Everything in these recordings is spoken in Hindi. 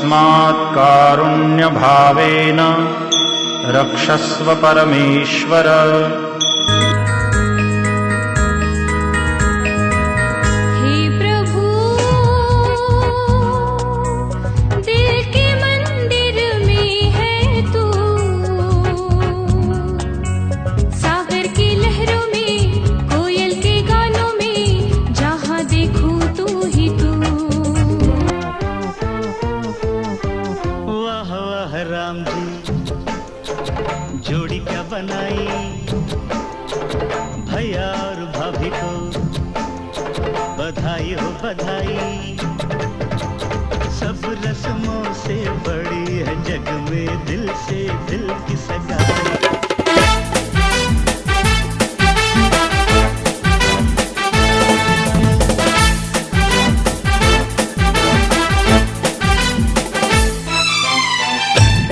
तस्मात् कारुण्यभावेन रक्षस्व परमेश्वर। राम जी जोड़ी क्या बनाई, भैया और भाभी को बधाई हो बधाई। सब रस्मों से बड़ी है जग में दिल से दिल की सगाई।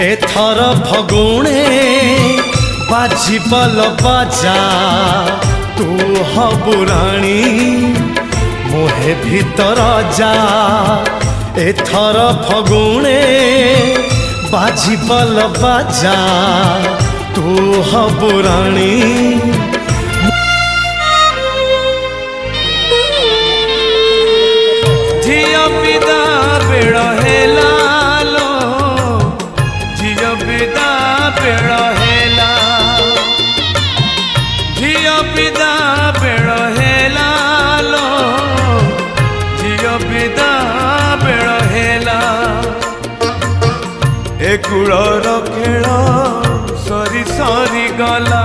एथर फगुणे बाजिबल बाजा तू हबु राणी मोहे भीतर जा। एथर फगुणे बाजिबल बाजा तू हबु राणी। झिया पिदा बेड़ हेला बेड़ हेला, झियो विदा बेड़ हेला लो, झियो विदा बेड़ हेला। ए कूलर खेल सरी सरी गला,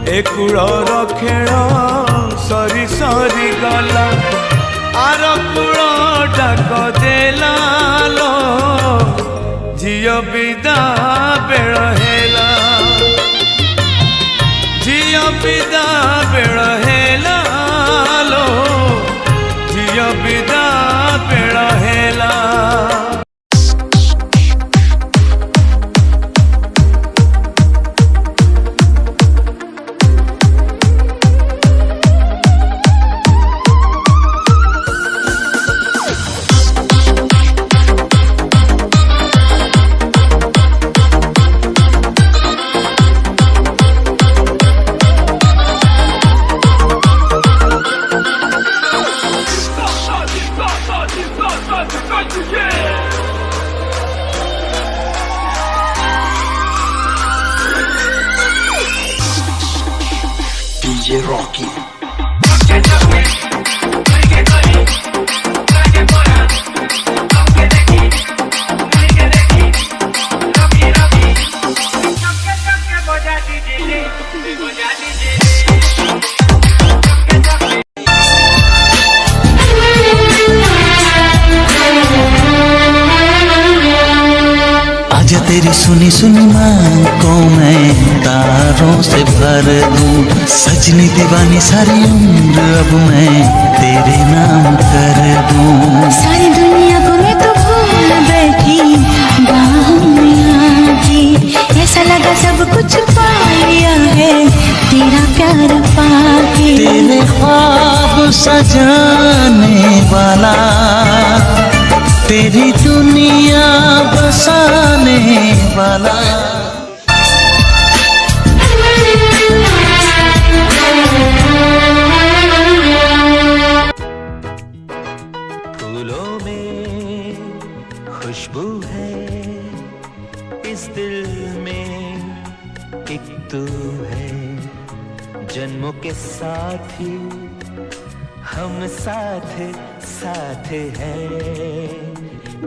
ए कूलर खेल सरी सरी गला। आर कूल डाक देला लो, झियो विदा बेड़ हेला, झियो विदा बेड़ हेला लो, झियो विदा बेड़ हेला। DJ Rocky. आजा तेरी सुनी सुनी मांग को मैं तारों से भर दूं। सजनी दीवानी सारी उम्र अब मैं तेरे नाम कर दूं। सारी दुनिया को मैं तो भूल बैठी बाहों में आके, ऐसा लगा सब कुछ पा लिया है तेरा प्यार पाके। तेरे ख्वाब सजाने वाला, तेरी दुनिया बसाने वाला। फूलों में खुशबू है, इस दिल में एक तू है। जन्मों के साथी हम साथ साथ हैं,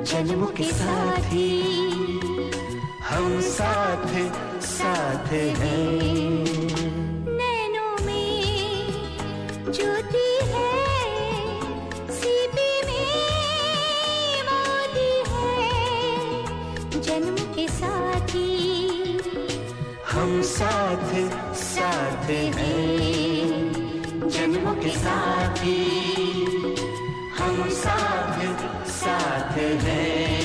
जन्मों के साथी हम साथ साथ हैं। नैनों में ज्योति है, सीपी में मोती है, जन्म के साथी हम साथ साथ हैं, जन्मों के साथी हम साथ साथ हैं।